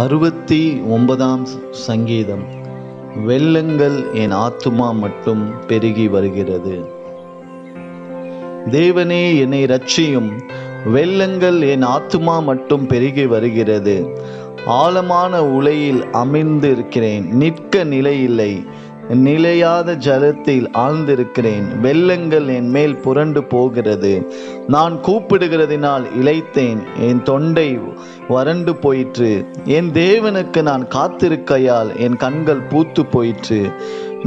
69ஆம் சங்கீதம். வெள்ளங்கள் என் ஆத்துமா மட்டும் பெருகி வருகிறது. தேவனே, என்னை இரட்சியும். வெள்ளங்கள் என் ஆத்துமா மட்டும் பெருகி வருகிறது. ஆழமான உளையில் அமிழ்ந்து இருக்கிறேன், நிற்க நிலையில்லை. நிலையாத ஜலத்தில் ஆழ்ந்திருக்கிறேன். வெள்ளங்கள் என் மேல் புரண்டு போகிறது. நான் கூப்பிடுகிறதினால் இளைத்தேன், என் தொண்டை வறண்டு போயிற்று. என் தேவனுக்கு நான் காத்திருக்கையால் என் கண்கள் பூத்து போயிற்று.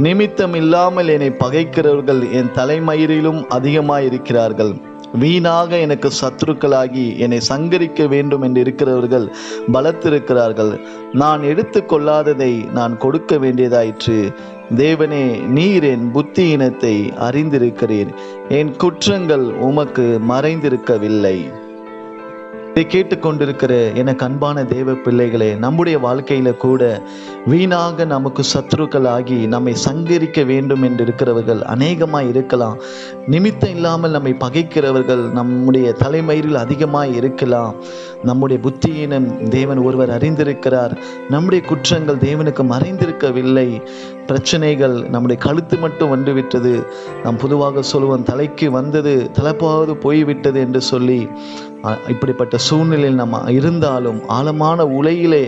நிமித்தம் இல்லாமல் என்னை பகைக்கிறவர்கள் என் தலைமயிரிலும் அதிகமாயிருக்கிறார்கள். வீணாக எனக்கு சத்துருக்களாகி என்னை சங்கரிக்க வேண்டும் என்று இருக்கிறவர்கள் பலத்திருக்கிறார்கள். நான் எடுத்து கொள்ளாததை நான் கொடுக்க வேண்டியதாயிற்று. தேவனே, நீர் என் புத்தியினத்தை அறிந்திருக்கிறீர். என் குற்றங்கள் உமக்கு மறைந்திருக்கவில்லை. இதை கேட்டுக்கொண்டிருக்கிற எனக்கு அன்பான தேவ பிள்ளைகளே, நம்முடைய வாழ்க்கையில கூட வீணாக நமக்கு சத்துருக்களாகி நம்மை சங்கரிக்க வேண்டும் என்று இருக்கிறவர்கள் அநேகமாய் இருக்கலாம். நிமித்தம் இல்லாமல் நம்மை பகைக்கிறவர்கள் நம்முடைய தலைமயிரில் அதிகமாய் இருக்கலாம். நம்முடைய புத்தியினம் தேவன் ஒருவர் அறிந்திருக்கிறார். நம்முடைய குற்றங்கள் தேவனுக்கு மறைந்திருக்கவில்லை. பிரச்சனைகள் நம்முடைய கழுத்து மட்டும் வந்துவிட்டது. நாம் பொதுவாக சொல்லுவோம், தலைக்கு வந்தது தலைப்பாவது போய்விட்டது என்று சொல்லி. இப்படிப்பட்ட சூழ்நிலையில் நம்ம இருந்தாலும், ஆழமான உலையிலே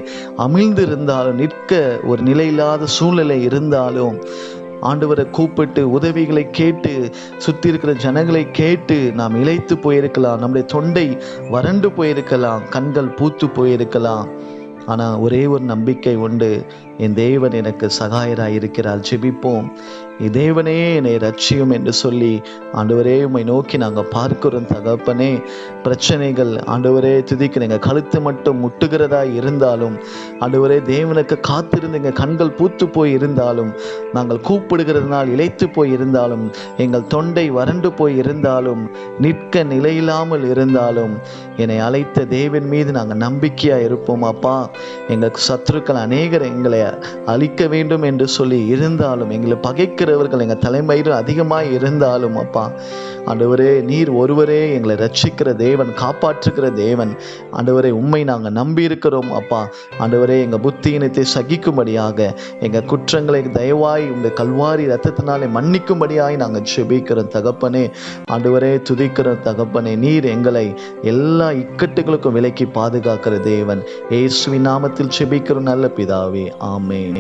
அமிழ்ந்திருந்தாலும், நிற்க ஒரு நிலையில்லாத சூழ்நிலை இருந்தாலும், ஆண்டவரை கூப்பிட்டு உதவிகளை கேட்டு சுற்றி இருக்கிற ஜனங்களை கேட்டு நாம் இளைத்து போயிருக்கலாம். நம்முடைய தொண்டை வறண்டு போயிருக்கலாம், கண்கள் பூத்து போயிருக்கலாம். ஆனால் ஒரே ஒரு நம்பிக்கை உண்டு, என் தேவன் எனக்கு சகாயராக இருக்கிறார். ஜெபிப்போம். தேவனே, என்னை ரட்சியும் என்று சொல்லி ஆண்டவரே உம்மை நோக்கி நாங்கள் பார்க்கிறோம். தகப்பனே, பிரச்சனைகள் ஆண்டவரே துதிக்கிறேன். எங்கள் கழுத்து மட்டும் முட்டுகிறதா இருந்தாலும், ஆண்டவரே தேவனுக்கு காத்திருந்து எங்கள் கண்கள் பூத்து போய் இருந்தாலும், நாங்கள் கூப்பிடுகிறதுனால் இளைத்து போய் இருந்தாலும், எங்கள் தொண்டை வறண்டு போய் இருந்தாலும், நிற்க நிலையில்லாமல் இருந்தாலும், என்னை அழைத்த தேவன் மீது நாங்கள் நம்பிக்கையாக இருப்போம். அப்பா, எங்களுக்கு சத்துருக்கள் அநேகர் எங்களை அழிக்க வேண்டும் என்று சொல்லி இருந்தாலும், எங்களை பகைக்கிறவர்கள் எங்கள் தலைமையில் அதிகமாக இருந்தாலும், அப்பா ஆண்டவரே, நீர் ஒருவரே எங்களை ரட்சிக்கிற தேவன், காப்பாற்றுகிற தேவன். ஆண்டவரே, உம்மை நாங்கள் நம்பி இருக்கிறோம். அப்பா ஆண்டவரே, எங்கள் புத்தியினத்தை சகிக்கும்படியாக, எங்கள் குற்றங்களை தயவாய் உங்கள் கல்வாரி ரத்தத்தினாலே மன்னிக்கும்படியாய் நாங்கள் ஜெபிக்கிறோம். தகப்பனே, ஆண்டவரே துதிக்கிறோம். தகப்பனே, நீர் எங்களை எல்லா இக்கட்டுகளுக்கும் விலக்கி பாதுகாக்கிற தேவன். இயேசுவின் நாமத்தில் ஜெபிக்கிறோம் நல்ல பிதாவே, ஆமென்.